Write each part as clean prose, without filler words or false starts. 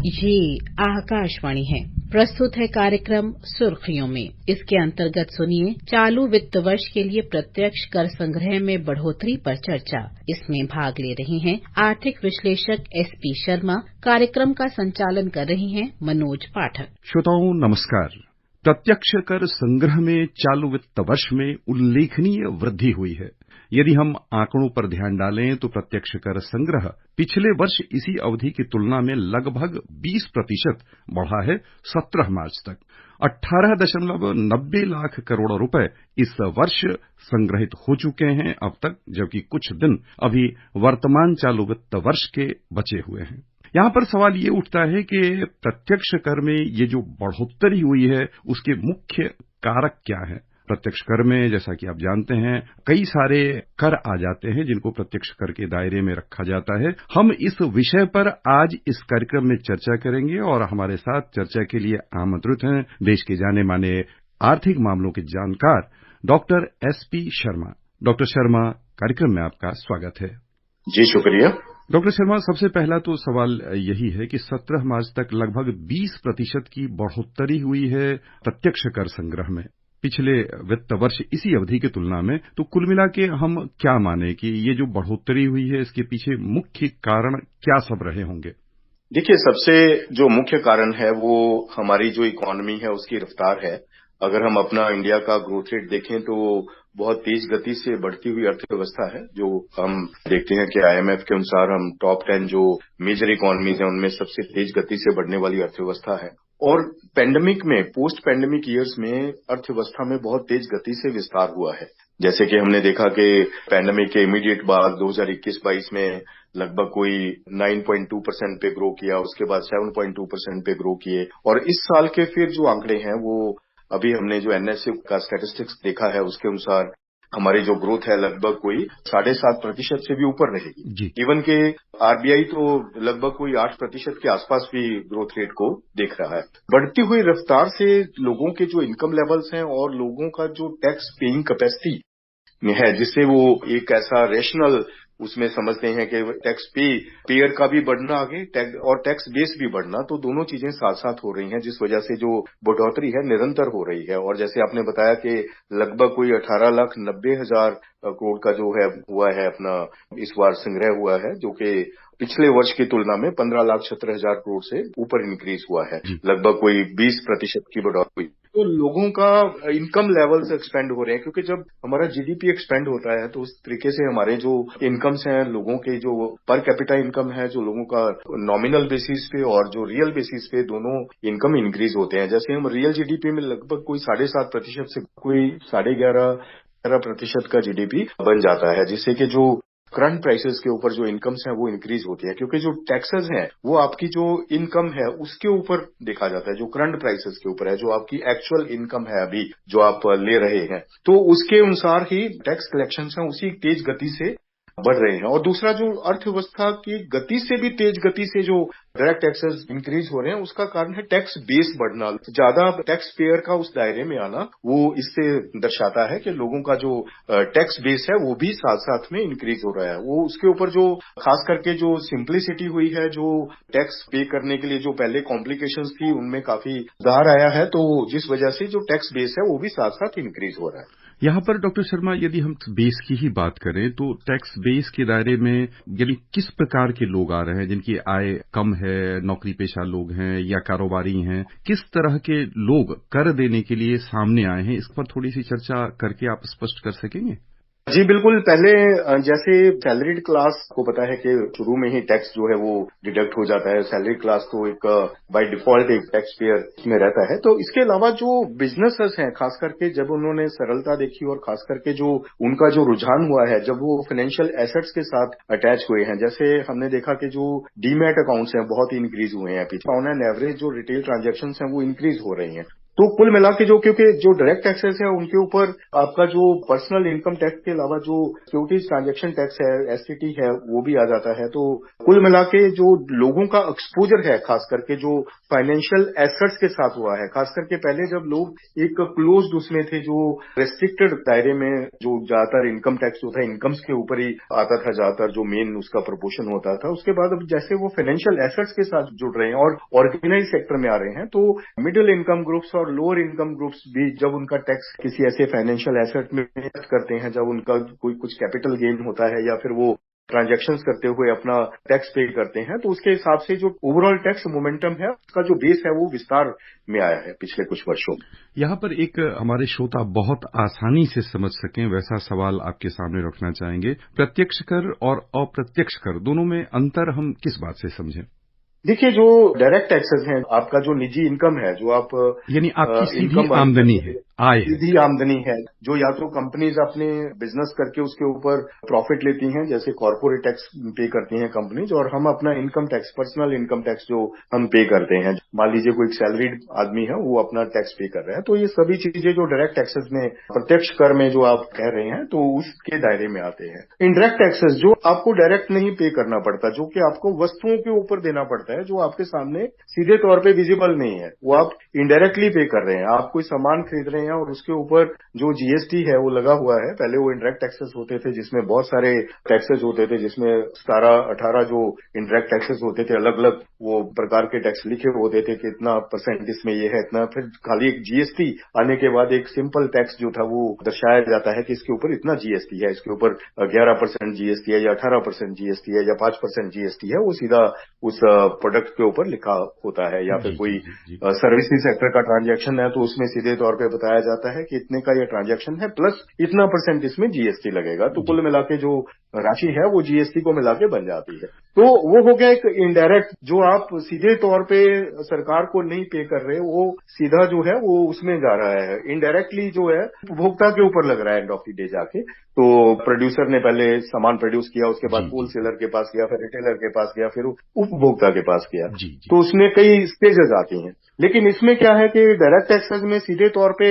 ये आकाशवाणी है। प्रस्तुत है कार्यक्रम सुर्खियों में। इसके अंतर्गत सुनिए चालू वित्त वर्ष के लिए प्रत्यक्ष कर संग्रह में बढ़ोतरी पर चर्चा। इसमें भाग ले रहे हैं आर्थिक विश्लेषक SP शर्मा। कार्यक्रम का संचालन कर रहे हैं मनोज पाठक। श्रोताओं नमस्कार। प्रत्यक्ष कर संग्रह में चालू वित्त वर्ष में उल्लेखनीय वृद्धि हुई है। यदि हम आंकड़ों पर ध्यान डालें तो प्रत्यक्ष कर संग्रह पिछले वर्ष इसी अवधि की तुलना में लगभग 20% बढ़ा है। 17 मार्च तक 18.90 लाख करोड़ रुपए इस वर्ष संग्रहित हो चुके हैं अब तक, जबकि कुछ दिन अभी वर्तमान चालू वित्त वर्ष के बचे हुए हैं। यहाँ पर सवाल ये उठता है कि प्रत्यक्ष कर में ये जो बढ़ोतरी हुई है उसके मुख्य कारक क्या है। प्रत्यक्ष कर में जैसा कि आप जानते हैं कई सारे कर आ जाते हैं जिनको प्रत्यक्ष कर के दायरे में रखा जाता है। हम इस विषय पर आज इस कार्यक्रम में चर्चा करेंगे और हमारे साथ चर्चा के लिए आमंत्रित हैं देश के जाने माने आर्थिक मामलों के जानकार doctor SP Sharma. Doctor Sharma, कार्यक्रम में आपका स्वागत है। जी शुक्रिया। डॉक्टर शर्मा, सबसे पहला तो सवाल यही है कि 17 मार्च तक लगभग 20% की बढ़ोतरी हुई है प्रत्यक्ष कर संग्रह में पिछले वित्त वर्ष इसी अवधि की तुलना में। तो कुल मिला के हम क्या माने कि ये जो बढ़ोतरी हुई है इसके पीछे मुख्य कारण क्या सब रहे होंगे? देखिए, सबसे जो मुख्य कारण है वो हमारी जो इकोनॉमी है उसकी रफ्तार है। अगर हम अपना इंडिया का ग्रोथ रेट देखें तो बहुत तेज गति से बढ़ती हुई अर्थव्यवस्था है। जो हम देखते हैं कि IMF के अनुसार हम टॉप 10 जो मेजर इकोनॉमीज हैं उनमें सबसे तेज गति से बढ़ने वाली अर्थव्यवस्था है। और पेंडेमिक में, पोस्ट पेंडेमिक ईयर्स में अर्थव्यवस्था में बहुत तेज गति से विस्तार हुआ है। जैसे कि हमने देखा कि पेंडेमिक के इमीडिएट बाद 2021-22 में लगभग कोई 9.2% पे ग्रो किया, उसके बाद 7.2% पे ग्रो किए। और इस साल के फिर जो आंकड़े हैं वो अभी हमने जो NSE का स्टैटिस्टिक्स देखा है उसके अनुसार हमारी जो ग्रोथ है लगभग कोई 7.5% से भी ऊपर रहेगी। इवन के RBI तो लगभग कोई 8% के आसपास भी ग्रोथ रेट को देख रहा है। बढ़ती हुई रफ्तार से लोगों के जो इनकम लेवल्स हैं और लोगों का जो टैक्स पेइंग कैपेसिटी है, जिससे वो एक ऐसा रेशनल उसमें समझते हैं कि टैक्स पेयर का भी बढ़ना आगे और टैक्स बेस भी बढ़ना, तो दोनों चीजें साथ साथ हो रही हैं, जिस वजह से जो बढ़ोतरी है निरंतर हो रही है। और जैसे आपने बताया कि लगभग कोई 18,90,000 करोड़ का जो है हुआ है अपना इस बार संग्रह हुआ है, जो कि पिछले वर्ष की तुलना में 15,17,000 करोड़ से ऊपर इंक्रीज हुआ है। लगभग कोई 20% की बढ़ोतरी। तो लोगों का इनकम लेवल्स एक्सपेंड हो रहे हैं, क्योंकि जब हमारा GDP एक्सपेंड होता है तो उस तरीके से हमारे जो इनकम्स हैं, लोगों के जो पर कैपिटा इनकम है, जो लोगों का नॉमिनल बेसिस पे और जो रियल बेसिस पे दोनों इनकम इंक्रीज होते हैं। जैसे हम रियल GDP में लगभग कोई 7.5% से कोई 11.5% का GDP बन जाता है, जिससे कि जो करंट प्राइसेस के ऊपर जो इनकम्स हैं वो इंक्रीज होती है, क्योंकि जो टैक्सेस हैं वो आपकी जो इनकम है उसके ऊपर देखा जाता है, जो करंट प्राइसेस के ऊपर है, जो आपकी एक्चुअल इनकम है अभी जो आप ले रहे हैं, तो उसके अनुसार ही टैक्स कलेक्शंस हैं उसी तेज गति से बढ़ रहे हैं। और दूसरा, जो अर्थव्यवस्था की गति से भी तेज गति से जो डायरेक्ट टैक्सेस इंक्रीज हो रहे हैं उसका कारण है टैक्स बेस बढ़ना, ज्यादा टैक्स पेयर का उस दायरे में आना। वो इससे दर्शाता है कि लोगों का जो टैक्स बेस है वो भी साथ साथ में इंक्रीज हो रहा है। वो उसके ऊपर जो खास करके जो सिंप्लिसिटी हुई है, जो टैक्स पे करने के लिए जो पहले कॉम्प्लिकेशंस थी उनमें काफी सुधार आया है, तो जिस वजह से जो टैक्स बेस है वो भी साथ साथ इंक्रीज हो रहा है। यहाँ पर डॉक्टर शर्मा, यदि हम बेस की ही बात करें तो टैक्स बेस के दायरे में यानी किस प्रकार के लोग आ रहे हैं जिनकी आय कम है, नौकरी पेशा लोग हैं या कारोबारी हैं, किस तरह के लोग कर देने के लिए सामने आए हैं, इस पर थोड़ी सी चर्चा करके आप स्पष्ट कर सकेंगे? जी बिल्कुल। पहले जैसे सैलरीड क्लास को पता है कि शुरू में ही टैक्स जो है वो डिडक्ट हो जाता है। सैलरीड क्लास तो एक बाय डिफॉल्ट एक टैक्स पेयर में रहता है। तो इसके अलावा जो बिजनेसेस हैं, खास करके जब उन्होंने सरलता देखी और खास करके जो उनका जो रुझान हुआ है जब वो फाइनेंशियल एसेट्स के साथ अटैच हुए हैं, जैसे हमने देखा कि जो डीमैट अकाउंट्स हैं बहुत ही इंक्रीज हुए हैं पीछे। ऑन एन एवरेज जो रिटेल ट्रांजेक्शन हैं वो इंक्रीज हो रही हैं। तो कुल मिला के क्योंकि जो डायरेक्ट टैक्सेस है उनके ऊपर आपका जो पर्सनल इनकम टैक्स के अलावा जो सिक्योरिटीज ट्रांजैक्शन टैक्स है, एसटीटी है, वो भी आ जाता है। तो कुल मिला के जो लोगों का एक्सपोजर है, खास करके जो फाइनेंशियल एसेट्स के साथ हुआ है, खास करके पहले जब लोग एक क्लोज्ड उसमें थे, जो रेस्ट्रिक्टेड दायरे में जो ज्यादातर इनकम टैक्स जो था इनकम्स के ऊपर ही आता था ज्यादातर, जो मेन उसका प्रोपोर्शन होता था। उसके बाद अब जैसे वो फाइनेंशियल एसेट्स के साथ जुड़ रहे हैं और ऑर्गेनाइज सेक्टर में आ रहे हैं, तो मिडिल इनकम ग्रुप्स और लोअर इनकम ग्रुप्स भी जब उनका टैक्स किसी ऐसे फाइनेंशियल एसेट में इन्वेस्ट करते हैं, जब उनका कोई कुछ कैपिटल गेन होता है या फिर वो ट्रांजैक्शंस करते हुए अपना टैक्स पे करते हैं, तो उसके हिसाब से जो ओवरऑल टैक्स मोमेंटम है उसका जो बेस है वो विस्तार में आया है पिछले कुछ वर्षों में। यहाँ पर एक हमारे श्रोता बहुत आसानी से समझ सकें वैसा सवाल आपके सामने रखना चाहेंगे। प्रत्यक्ष कर और अप्रत्यक्ष कर दोनों में अंतर हम किस बात से समझें? देखिए, जो डायरेक्ट टैक्सेस हैं, आपका जो निजी इनकम है, जो आप यानी आपकी सीधी इनकम आमदनी है, आय है, सीधी आमदनी है, जो या तो कंपनीज अपने बिजनेस करके उसके ऊपर प्रॉफिट लेती हैं, जैसे कॉर्पोरेट टैक्स पे करती हैं कंपनीज, और हम अपना income tax, personal income tax जो हम पे करते हैं। मान लीजिए कोई सैलरीड आदमी है, वो अपना टैक्स पे कर रहा है, तो ये सभी चीजें जो डायरेक्ट टैक्सेस में, प्रत्यक्ष कर में जो आप कह रहे हैं, तो उसके दायरे में आते हैं। इनडायरेक्ट टैक्सेस जो आपको डायरेक्ट नहीं पे करना पड़ता, जो कि आपको वस्तुओं के ऊपर देना पड़ता है, जो आपके सामने सीधे तौर पे विजिबल नहीं है, वो आप इनडायरेक्टली पे कर रहे हैं। आप कोई सामान खरीद रहे हैं और उसके ऊपर जो जीएसटी है वो लगा हुआ है। पहले वो इनडायरेक्ट टैक्सेस होते थे जिसमें बहुत सारे टैक्सेस होते थे, जिसमें 17-18 जो इनडायरेक्ट टैक्सेस होते थे, अलग अलग वो प्रकार के टैक्स लिखे होते थे कि इतना % इसमें ये है, इतना। फिर खाली एक जीएसटी आने के बाद एक सिंपल टैक्स जो था वो दर्शाया जाता है कि इसके ऊपर इतना जीएसटी है, इसके ऊपर 11% जीएसटी है या 18% जीएसटी है या 5% जीएसटी है, वो सीधा उस प्रोडक्ट के ऊपर लिखा होता है। या फिर कोई सर्विसेज सेक्टर का ट्रांजैक्शन है तो उसमें सीधे तौर पे बताया जाता है कि इतने का ये ट्रांजैक्शन है प्लस इतना % इसमें जीएसटी लगेगा। तो कुल मिला के जो राशि है वो जीएसटी को मिला के बन जाती है। तो वो हो गया एक इनडायरेक्ट, जो आप सीधे तौर पे सरकार को नहीं पे कर रहे, वो सीधा जो है वो उसमें जा रहा है। इनडायरेक्टली जो है उपभोक्ता के ऊपर लग रहा है एंड ऑफ द डे जाके। तो प्रोड्यूसर ने पहले सामान प्रोड्यूस किया, उसके बाद होलसेलर के पास गया, फिर रिटेलर के पास गया, फिर उपभोक्ता के पास गया। तो उसमें कई स्टेजेस आती हैं। लेकिन इसमें क्या है कि डायरेक्ट टैक्सेस में सीधे तौर पे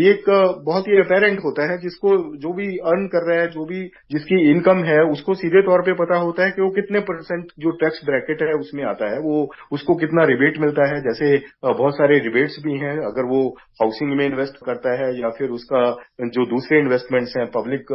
एक बहुत ही अपेरेंट होता है, जिसको जो भी अर्न कर रहा है, जो भी जिसकी इनकम है, उसको सीधे तौर पे पता होता है कि वो कितने % जो टैक्स ब्रैकेट है उसमें आता है, वो उसको कितना रिबेट मिलता है। जैसे बहुत सारे रिबेट्स भी हैं अगर वो हाउसिंग में इन्वेस्ट करता है, या फिर उसका जो दूसरे इन्वेस्टमेंट्स हैं, पब्लिक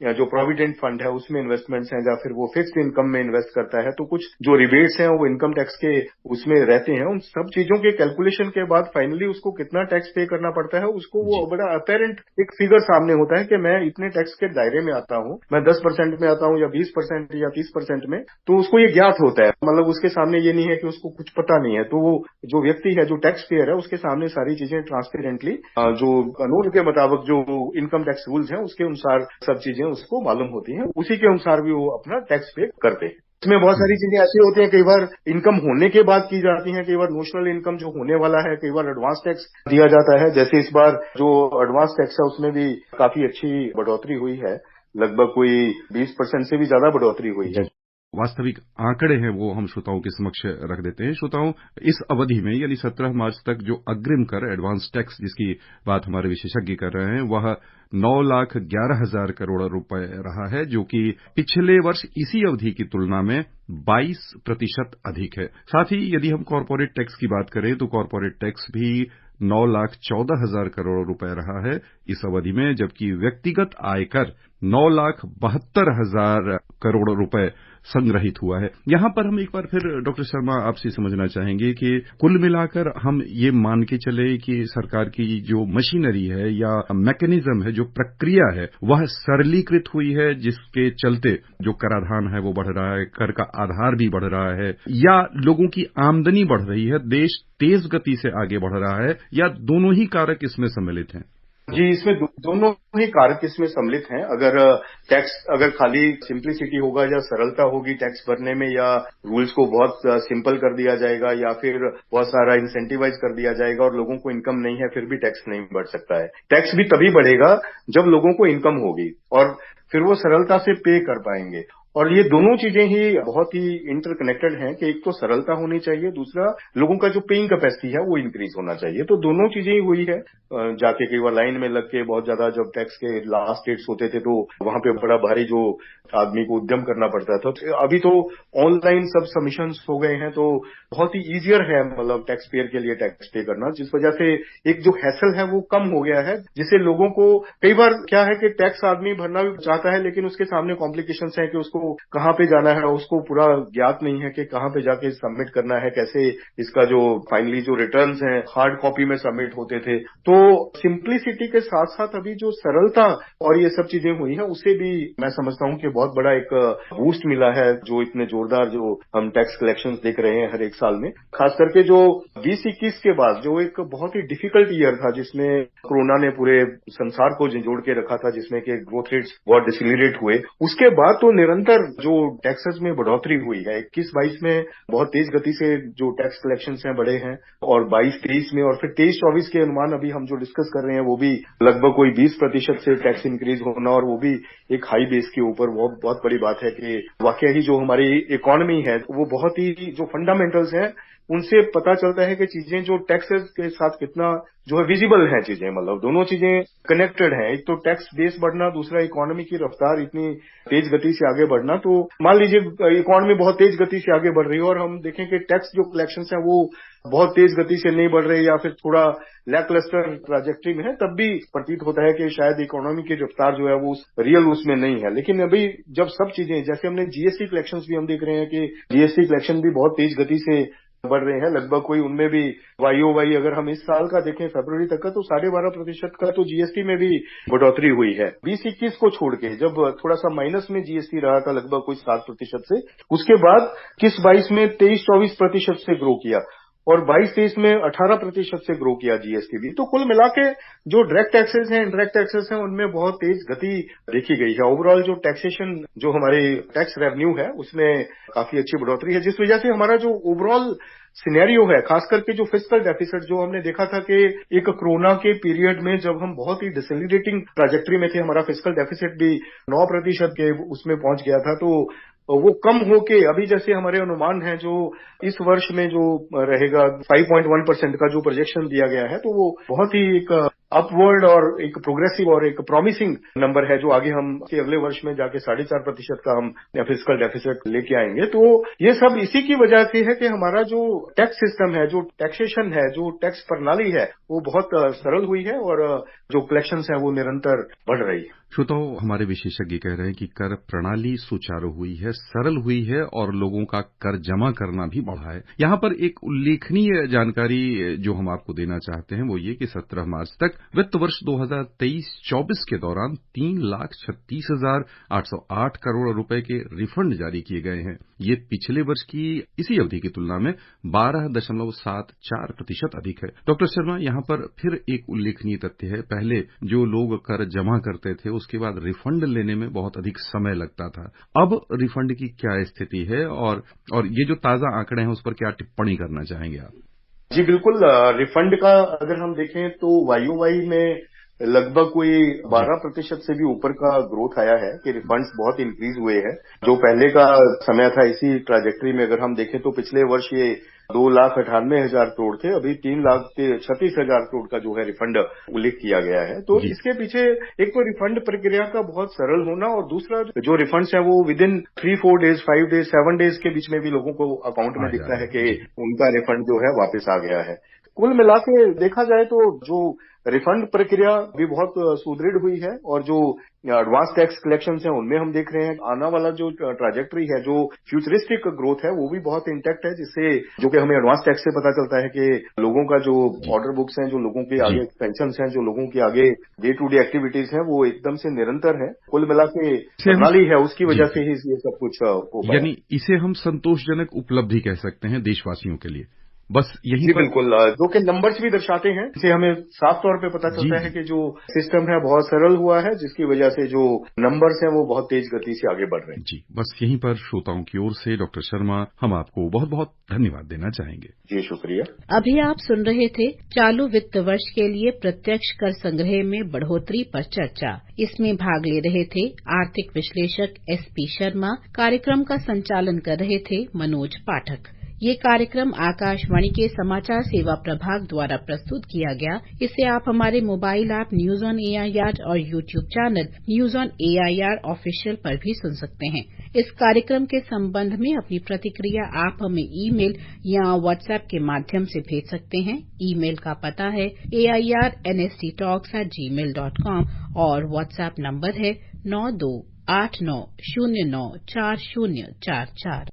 या जो प्रोविडेंट फंड है उसमें इन्वेस्टमेंट्स हैं, या फिर वो फिक्स्ड इनकम में इन्वेस्ट करता है, तो कुछ जो रिबेट्स हैं वो इनकम टैक्स के उसमें रहते हैं। उन सब चीजों के कैलकुलेशन के बाद फाइनली उसको कितना टैक्स पे करना पड़ता है, उसको वो बड़ा अपेरेंट एक फिगर सामने होता है कि मैं इतने टैक्स के दायरे में आता हूं, मैं 10% में आता हूं या 20% या 30% में, तो उसको ये ज्ञात होता है। मतलब उसके सामने ये नहीं है कि उसको कुछ पता नहीं है। तो वो जो व्यक्ति है, जो टैक्स पेयर है, उसके सामने सारी चीजें ट्रांसपेरेंटली जो कानून के मुताबिक जो इनकम टैक्स रूल्स हैं उसके अनुसार सब चीजें उसको मालूम होती हैं, उसी के अनुसार भी वो अपना टैक्स पे करते हैं। इसमें बहुत सारी चीजें ऐसी होती हैं, कई बार इनकम होने के बाद की जाती हैं, कई बार नोशनल इनकम जो होने वाला है, कई बार एडवांस टैक्स दिया जाता है। जैसे इस बार जो एडवांस टैक्स है उसमें भी काफी अच्छी बढ़ोतरी हुई है, लगभग कोई 20% से भी ज्यादा बढ़ोतरी हुई है। वास्तविक आंकड़े हैं वो हम श्रोताओं के समक्ष रख देते हैं। श्रोताओं, इस अवधि में यानी 17 मार्च तक जो अग्रिम कर, एडवांस टैक्स, जिसकी बात हमारे विशेषज्ञ कर रहे हैं, वह 9,11,000 करोड़ रुपए रहा है, जो कि पिछले वर्ष इसी अवधि की तुलना में 22% अधिक है। साथ ही यदि हम कॉर्पोरेट टैक्स की बात करें तो कॉर्पोरेट टैक्स भी 9,14,000 करोड़ रुपए रहा है इस अवधि में, जबकि व्यक्तिगत आयकर 9,72,000 करोड़ रुपए संग्रहित हुआ है। यहां पर हम एक बार फिर डॉक्टर शर्मा आपसे समझना चाहेंगे कि कुल मिलाकर हम ये मान के चले कि सरकार की जो मशीनरी है या मैकेनिज्म है, जो प्रक्रिया है, वह सरलीकृत हुई है, जिसके चलते जो कराधान है वो बढ़ रहा है, कर का आधार भी बढ़ रहा है, या लोगों की आमदनी बढ़ रही है, देश तेज गति से आगे बढ़ रहा है, या दोनों ही कारक इसमें सम्मिलित हैं? जी, इसमें दोनों ही कारक इसमें सम्मिलित हैं। अगर खाली सिंप्लिसिटी होगा या सरलता होगी टैक्स भरने में, या रूल्स को बहुत सिंपल कर दिया जाएगा, या फिर बहुत सारा इंसेंटिवाइज कर दिया जाएगा और लोगों को इनकम नहीं है, फिर भी टैक्स नहीं बढ़ सकता है। टैक्स भी तभी बढ़ेगा जब लोगों को इनकम होगी और फिर वो सरलता से पे कर पाएंगे। और ये दोनों चीजें ही बहुत ही इंटरकनेक्टेड हैं कि एक तो सरलता होनी चाहिए, दूसरा लोगों का जो पेइंग कैपेसिटी है वो इंक्रीज होना चाहिए। तो दोनों चीजें ही हुई है। जाके कई बार लाइन में लग के बहुत ज्यादा जब टैक्स के लास्ट डेट्स होते थे तो वहां पे बड़ा भारी जो आदमी को उद्यम करना पड़ता था। अभी तो ऑनलाइन सब सबमिशंस हो गए हैं, तो बहुत ही ईजियर है मतलब टैक्स पेयर के लिए टैक्स पे करना, जिस वजह से एक जो हैसल है वो कम हो गया है, जिससे लोगों को कई बार क्या है कि टैक्स आदमी भरना भी चाहता है लेकिन उसके सामने कॉम्प्लिकेशंस हैं कि उसको कहाँ पे जाना है, उसको पूरा ज्ञात नहीं है कि कहाँ पे जाके सबमिट करना है, कैसे इसका जो फाइनली जो रिटर्न्स हैं हार्ड कॉपी में सबमिट होते थे। तो सिंप्लिसिटी के साथ साथ अभी जो सरलता और ये सब चीजें हुई हैं उससे भी मैं समझता हूँ कि बहुत बड़ा एक बूस्ट मिला है, जो इतने जोरदार जो हम टैक्स कलेक्शंस देख रहे हैं हर एक साल में। खास करके जो 2021 के बाद जो एक बहुत ही डिफिकल्ट ईयर था, जिसमें कोरोना ने पूरे संसार को झंझोड़ के रखा था, जिसमें कि ग्रोथ रेट्स बहुत डिसेलिरेट हुए, उसके बाद तो निरंतर जो टैक्सेस में बढ़ोतरी हुई है। 21-22 में बहुत तेज गति से जो टैक्स कलेक्शंस हैं बढ़े हैं, और 22-23 में, और फिर 23-24 के अनुमान अभी हम जो डिस्कस कर रहे हैं वो भी लगभग कोई 20% से टैक्स इंक्रीज होना, और वो भी एक हाई बेस के ऊपर। बहुत बड़ी बात है कि वाकई ही जो हमारी इकोनॉमी है वो बहुत ही जो फंडामेंटल्स हैं उनसे पता चलता है कि चीजें जो टैक्सेस के साथ कितना जो है विजिबल है चीजें, मतलब दोनों चीजें कनेक्टेड हैं। एक तो टैक्स बेस बढ़ना, दूसरा इकोनॉमी की रफ्तार इतनी तेज गति से आगे बढ़ना। तो मान लीजिए इकोनॉमी बहुत तेज गति से आगे बढ़ रही है और हम देखें कि टैक्स जो कलेक्शंस हैं वो बहुत तेज गति से नहीं बढ़ रहे या फिर थोड़ा लैकलस्टर ट्रैजेक्टरी में है, तब भी प्रतीत होता है कि शायद इकोनॉमी की रफ्तार जो है वो रियल उसमें नहीं है। लेकिन अभी जब सब चीजें, जैसे हमने जीएसटी कलेक्शंस भी हम देख रहे हैं कि जीएसटी कलेक्शन भी बहुत तेज गति से बढ़ रहे हैं, लगभग कोई उनमें भी वाईओवाई अगर हम इस साल का देखें फरवरी तक का तो 12.5% का तो जीएसटी में भी बढ़ोतरी हुई है। 20-21 को छोड़ के जब थोड़ा सा माइनस में जीएसटी रहा था लगभग कोई 7% से, उसके बाद 21-22 में 23-24% से ग्रो किया, और 22-23 में 18% से ग्रो किया जीएसटी भी। तो कुल मिला के जो डायरेक्ट टैक्सेस हैं, इनडायरेक्ट टैक्सेस हैं, उनमें बहुत तेज गति देखी गई है। ओवरऑल जो टैक्सेशन, जो हमारे टैक्स रेवेन्यू है, उसमें काफी अच्छी बढ़ोतरी है, जिस वजह से हमारा जो ओवरऑल सिनेरियो है, खास करके जो फिस्कल डेफिसिट, जो हमने देखा था कि एक कोरोना के पीरियड में जब हम बहुत ही डिसेलिरेटिंग ट्रैजेक्टरी में थे, हमारा फिस्कल डेफिसिट भी 9% के उसमें पहुंच गया था, तो वो कम होके अभी जैसे हमारे अनुमान है जो इस वर्ष में जो रहेगा 5.1% का जो प्रोजेक्शन दिया गया है, तो वो बहुत ही एक अपवर्ड और एक प्रोग्रेसिव और एक प्रॉमिसिंग नंबर है, जो आगे हम अगले वर्ष में जाके 4.5% का हम फिस्कल डेफिसिट लेके आएंगे। तो ये सब इसी की वजह से है कि हमारा जो टैक्स सिस्टम है, जो टैक्सेशन है, जो टैक्स प्रणाली है, वो बहुत सरल हुई है और जो कलेक्शंस है वो निरंतर बढ़ रही है। श्रोताओं, हमारे विशेषज्ञ कह रहे हैं कि कर प्रणाली सुचारू हुई है, सरल हुई है और लोगों का कर जमा करना भी बढ़ा है। यहाँ पर एक उल्लेखनीय जानकारी जो हम आपको देना चाहते हैं वो ये कि 17 मार्च तक वित्त वर्ष 2023-24 के दौरान 3,36,808 करोड़ रुपए के रिफंड जारी किए गए हैं। ये पिछले वर्ष की इसी अवधि की तुलना में 12.74% अधिक है। डॉक्टर शर्मा, यहाँ पर फिर एक उल्लेखनीय तथ्य है, पहले जो लोग कर जमा करते थे उसके बाद रिफंड लेने में बहुत अधिक समय लगता था। अब रिफंड की क्या स्थिति है और ये जो ताजा आंकड़े हैं उस पर क्या टिप्पणी करना चाहेंगे आप? जी बिल्कुल, रिफंड का अगर हम देखें तो वाईओवाई में लगभग कोई 12% से भी ऊपर का ग्रोथ आया है कि रिफंड्स बहुत इंक्रीज हुए हैं। जो पहले का समय था इसी ट्रैजेक्टरी में अगर हम देखें तो पिछले वर्ष ये 2,98,000 करोड़ थे, अभी 3,36,000 करोड़ का जो है रिफंड उल्लेख किया गया है। तो इसके पीछे एक तो रिफंड प्रक्रिया का बहुत सरल होना, और दूसरा जो रिफंड्स है वो with in 3-4 days, 5 days, 7 days के बीच में भी लोगों को अकाउंट में दिखता है कि उनका रिफंड जो है वापस आ गया है। कुल मिला के देखा जाए तो जो रिफंड प्रक्रिया भी बहुत सुदृढ़ हुई है, और जो एडवांस टैक्स कलेक्शंस हैं उनमें हम देख रहे हैं आने वाला जो ट्रैजेक्टरी है, जो फ्यूचरिस्टिक ग्रोथ है, वो भी बहुत इंटैक्ट है, जिससे जो कि हमें एडवांस टैक्स से पता चलता है कि लोगों का जो ऑर्डर बुक्स हैं, जो लोगों के आगे पेंशन्स हैं, जो लोगों की आगे डे टू डे एक्टिविटीज हैं, वो एकदम से निरंतर है। कुल मिला के प्रणाली है, उसकी वजह से ही ये सब कुछ हो पाया। यानी इसे हम संतोषजनक उपलब्धि कह सकते हैं देशवासियों के लिए। बस यहीं पर बिल्कुल, जो कि नंबर्स भी दर्शाते हैं, इससे हमें साफ तौर पे पता चलता है कि जो सिस्टम है बहुत सरल हुआ है, जिसकी वजह से जो नंबर्स हैं वो बहुत तेज गति से आगे बढ़ रहे हैं। जी, बस यहीं पर श्रोताओं की ओर से डॉक्टर शर्मा हम आपको बहुत बहुत धन्यवाद देना चाहेंगे। जी, शुक्रिया। अभी आप सुन रहे थे चालू वित्त वर्ष के लिए प्रत्यक्ष कर संग्रह में बढ़ोतरी पर चर्चा। इसमें भाग ले रहे थे आर्थिक विश्लेषक SP शर्मा। कार्यक्रम का संचालन कर रहे थे मनोज पाठक। ये कार्यक्रम आकाशवाणी के समाचार सेवा प्रभाग द्वारा प्रस्तुत किया गया। इसे आप हमारे mobile app news on AIR और YouTube channel news on AIR official पर भी सुन सकते हैं। इस कार्यक्रम के संबंध में अपनी प्रतिक्रिया आप हमें ईमेल या WhatsApp के माध्यम से भेज सकते हैं। ईमेल का पता है airnsttalks@gmail.com और WhatsApp नंबर है 9289094044।